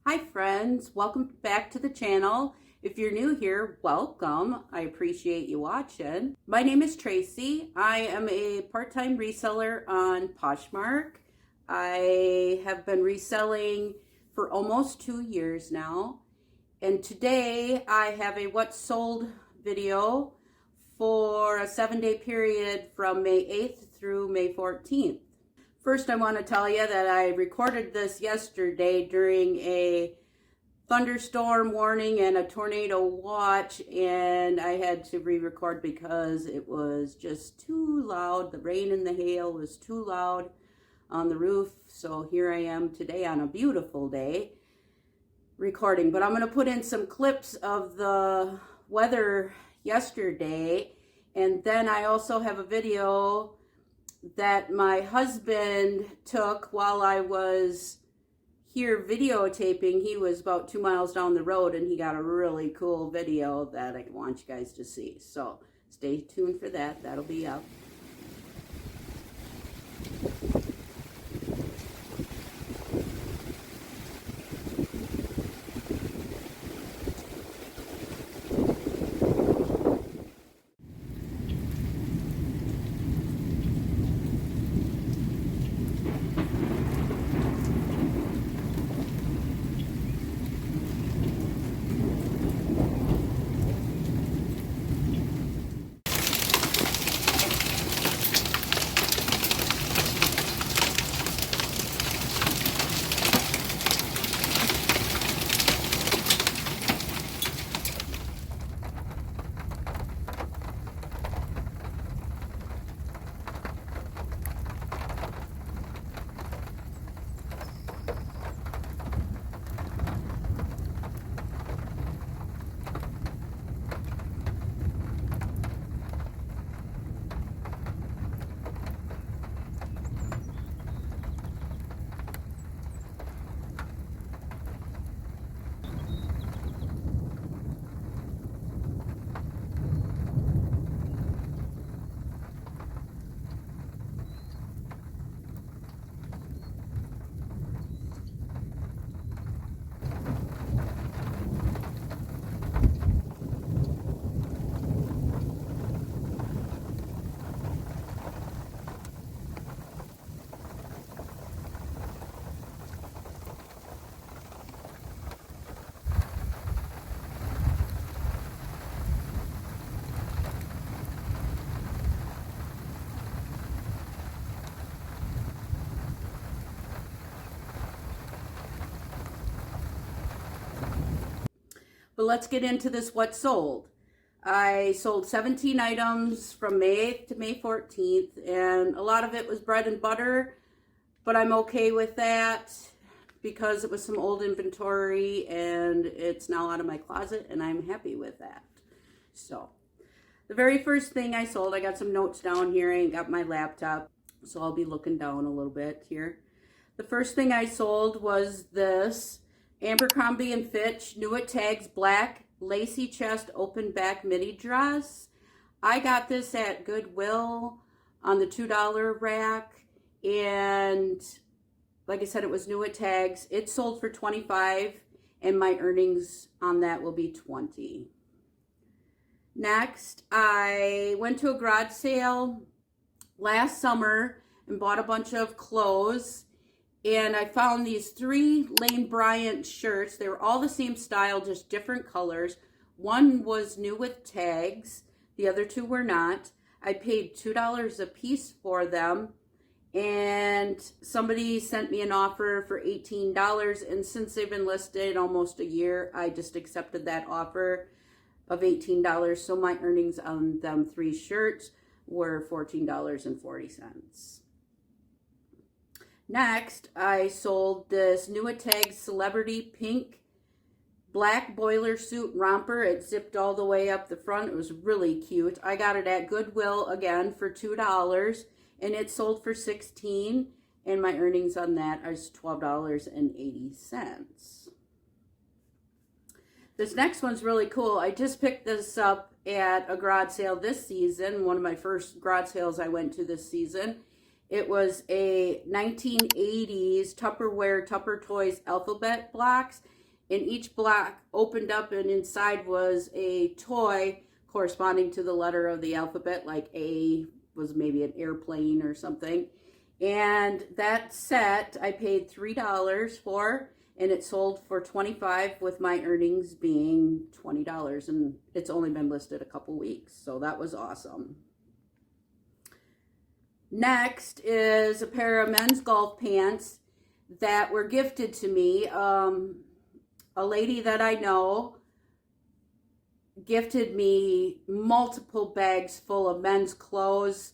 Hi friends, welcome back to the channel. If you're new here, welcome. I appreciate you watching. My name is Tracy. I am a part-time reseller on Poshmark. I have been reselling for almost 2 years now. And today I have a what's sold video for a 7-day period from May 8th through May 14th. First, I want to tell you that I recorded this yesterday during a thunderstorm warning and a tornado watch, and I had to re-record because it was just too loud. The rain and the hail was too loud on the roof, so here I am today on a beautiful day recording. But I'm going to put in some clips of the weather yesterday, and then I also have a video that my husband took while I was here videotaping. He was about 2 miles down the road and he got a really cool video that I want you guys to see. So stay tuned for that. That'll be up. But let's get into this what sold. I sold 17 items from May 8th to May 14th, and a lot of it was bread and butter, but I'm okay with that because it was some old inventory and it's now out of my closet, and I'm happy with that. So the very first thing I sold, I got some notes down here. I ain't got my laptop, so I'll be looking down a little bit here. The first thing I sold was this Abercrombie & Fitch New It Tags Black Lacy Chest Open Back Midi Dress. I got this at Goodwill on the $2 rack, and like I said, it was New It Tags. It sold for $25, and my earnings on that will be $20. Next, I went to a garage sale last summer and bought a bunch of clothes. And I found these 3 Lane Bryant shirts. They were all the same style, just different colors. One was new with tags. The other 2 were not. I paid $2 a piece for them. And somebody sent me an offer for $18. And since they've been listed almost a year, I just accepted that offer of $18. So my earnings on them 3 shirts were $14.40. Next, I sold this New It Tags Celebrity Pink Black Boiler Suit Romper. It zipped all the way up the front. It was really cute. I got it at Goodwill again for $2, and it sold for $16, and my earnings on that is $12.80. This next one's really cool. I just picked this up at a garage sale this season, one of my first garage sales I went to this season. It was a 1980s Tupperware Tupper Toys alphabet blocks, and each block opened up and inside was a toy corresponding to the letter of the alphabet, like A was maybe an airplane or something. And that set I paid $3 for, and it sold for $25 with my earnings being $20, and it's only been listed a couple weeks, so that was awesome. Next is a pair of men's golf pants that were gifted to me. A lady that I know gifted me multiple bags full of men's clothes.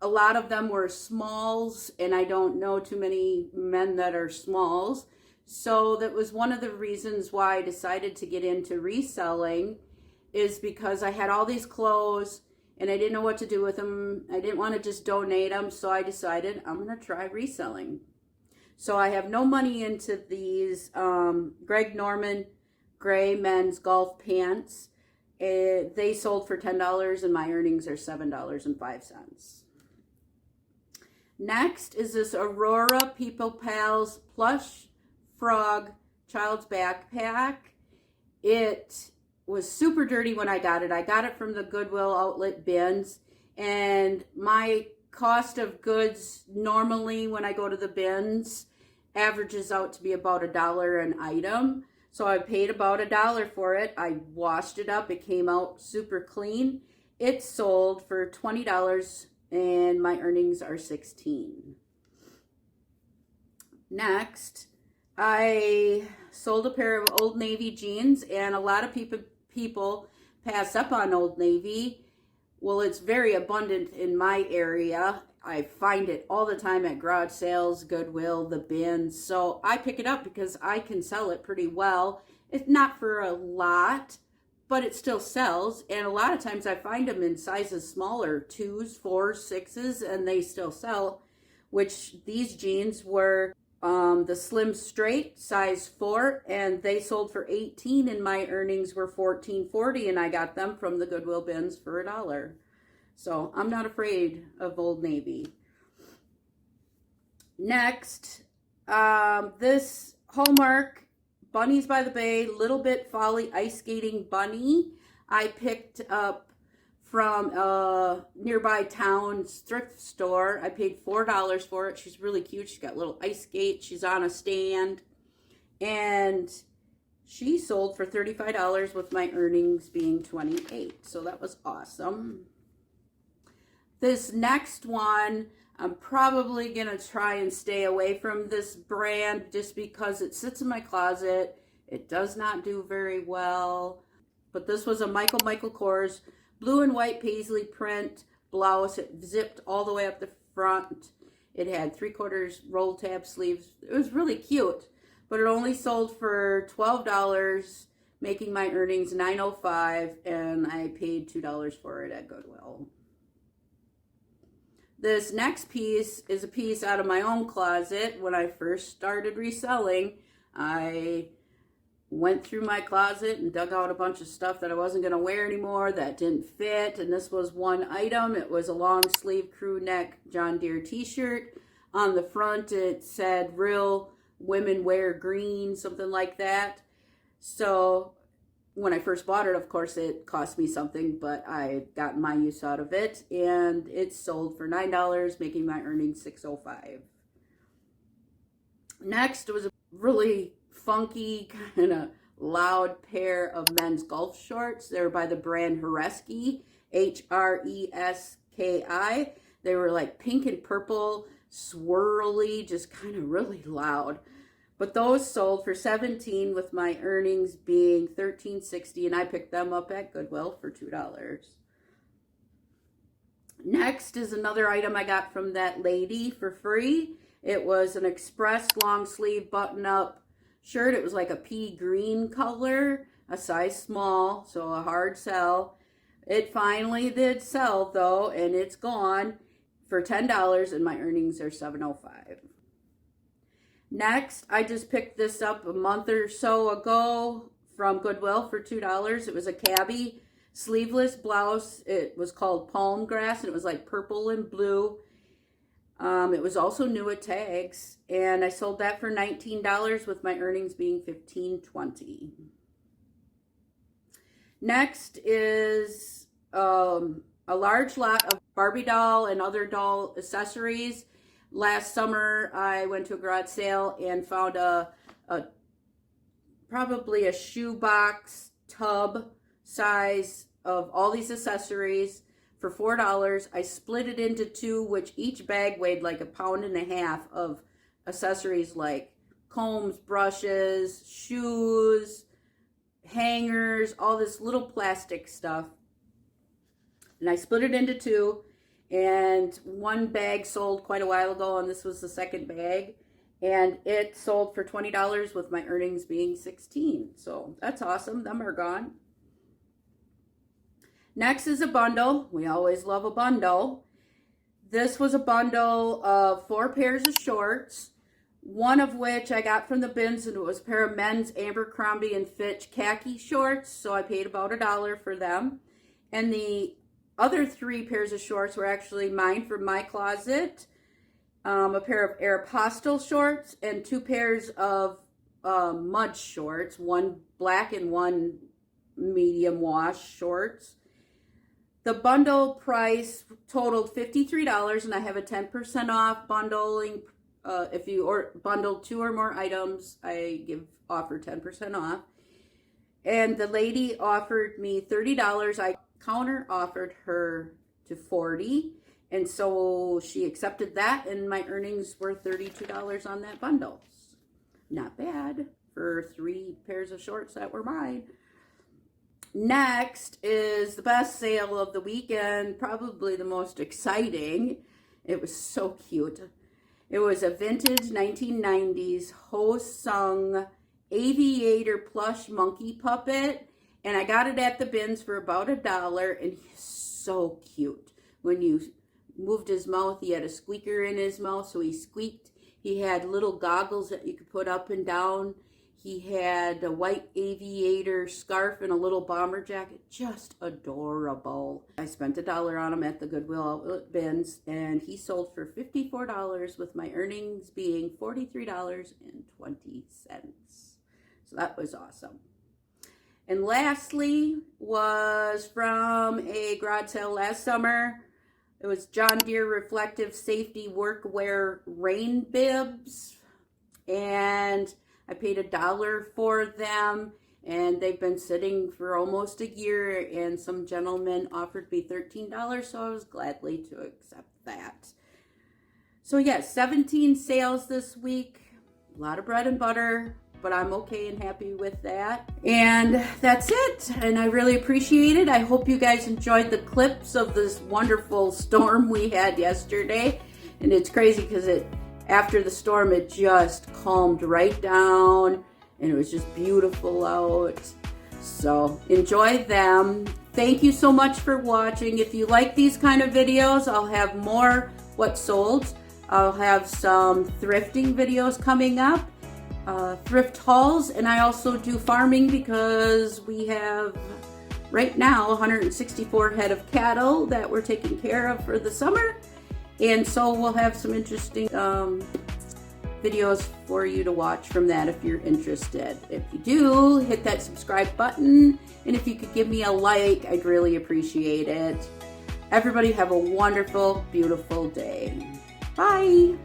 A lot of them were smalls, and I don't know too many men that are smalls. So that was one of the reasons why I decided to get into reselling, is because I had all these clothes and I didn't know what to do with them. I didn't want to just donate them, so I decided I'm going to try reselling. So I have no money into these Greg Norman gray men's golf pants. They sold for $10 and my earnings are $7.05. Next is this Aurora People Pals plush frog child's backpack. It was super dirty when I got it. I got it from the Goodwill outlet bins, and my cost of goods normally when I go to the bins averages out to be about $1 an item. So I paid about $1 for it. I washed it up. It came out super clean. It sold for $20 and my earnings are $16. Next, I sold a pair of Old Navy jeans, and a lot of people pass up on Old Navy. Well, it's very abundant in my area. I find it all the time at garage sales, Goodwill, the bins. So I pick it up because I can sell it pretty well. It's not for a lot, but it still sells. And a lot of times I find them in sizes smaller, 2s, 4s, 6s, and they still sell, which these jeans were the slim straight size 4, and they sold for $18 and my earnings were $14.40, and I got them from the Goodwill bins for $1. So I'm not afraid of Old Navy. Next, this Hallmark Bunnies by the Bay Little Bit Folly Ice Skating Bunny I picked up from a nearby town's thrift store. I paid $4 for it. She's really cute. She's got little ice skates. She's on a stand. And she sold for $35 with my earnings being $28. So that was awesome. This next one, I'm probably going to try and stay away from this brand just because it sits in my closet. It does not do very well. But this was a Michael Kors blue and white paisley print blouse. It zipped all the way up the front. It had 3/4 roll tab sleeves. It was really cute, but it only sold for $12, making my earnings $9.05, and I paid $2 for it at Goodwill. This next piece is a piece out of my own closet. When I first started reselling, I went through my closet and dug out a bunch of stuff that I wasn't going to wear anymore that didn't fit, and this was one item. It was a long sleeve crew neck John Deere t-shirt. On the front it said "Real Women Wear Green," something like that. So when I first bought it, of course, it cost me something, but I got my use out of it, and it sold for $9, making my earnings $6.05. Next was a really funky, kind of loud pair of men's golf shorts. They were by the brand Hreski, Hreski. They were like pink and purple, swirly, just kind of really loud. But those sold for $17 with my earnings being $13.60, and I picked them up at Goodwill for $2. Next is another item I got from that lady for free. It was an express long sleeve button-up shirt. It was like a pea green color, a size small, so a hard sell. It finally did sell though, and it's gone for $10, and my earnings are $7.05. Next, I just picked this up a month or so ago from Goodwill for $2. It was a cabbie sleeveless blouse. It was called Palm Grass, and it was like purple and blue. It was also new at tags, and I sold that for $19 with my earnings being $15.20. Next is a large lot of Barbie doll and other doll accessories. Last summer, I went to a garage sale and found probably a shoebox tub size of all these accessories for $4. I split it into two, which each bag weighed like 1.5 pounds of accessories like combs, brushes, shoes, hangers, all this little plastic stuff. And I split it into two, and one bag sold quite a while ago, and this was the second bag, and it sold for $20 with my earnings being $16. So that's awesome. Them are gone. Next is a bundle. We always love a bundle. This was a bundle of 4 pairs of shorts, one of which I got from the bins, and it was a pair of men's Abercrombie & Fitch khaki shorts, so I paid about $1 for them. And the other 3 pairs of shorts were actually mine from my closet. A pair of Aeropostale shorts and 2 pairs of mud shorts, one black and one medium wash shorts. The bundle price totaled $53, and I have a 10% off bundling. If you bundle 2 or more items, I offer 10% off. And the lady offered me $30. I counter offered her to $40, and so she accepted that, and my earnings were $32 on that bundle. Not bad for 3 pairs of shorts that were mine. Next is the best sale of the weekend, probably the most exciting. It was so cute. It was a vintage 1990s Ho-Sung aviator plush monkey puppet, and I got it at the bins for about $1, and he's so cute. When you moved his mouth, he had a squeaker in his mouth, so he squeaked. He had little goggles that you could put up and down. He had a white aviator scarf and a little bomber jacket. Just adorable. I spent $1 on him at the Goodwill outlet bins, and he sold for $54 with my earnings being $43.20. So that was awesome. And lastly was from a garage sale last summer. It was John Deere Reflective Safety Workwear rain bibs, and I paid $1 for them, and they've been sitting for almost a year, and some gentleman offered me $13, so I was gladly to accept that. So yes, 17 sales this week, a lot of bread and butter, but I'm okay and happy with that. And that's it, and I really appreciate it. I hope you guys enjoyed the clips of this wonderful storm we had yesterday, and it's crazy because after the storm, it just calmed right down, and it was just beautiful out. So enjoy them. Thank you so much for watching. If you like these kind of videos, I'll have more what sold. I'll have some thrifting videos coming up, thrift hauls, and I also do farming because we have right now 164 head of cattle that we're taking care of for the summer. And so we'll have some interesting videos for you to watch from that if you're interested. If you do, hit that subscribe button. And if you could give me a like, I'd really appreciate it. Everybody have a wonderful, beautiful day. Bye.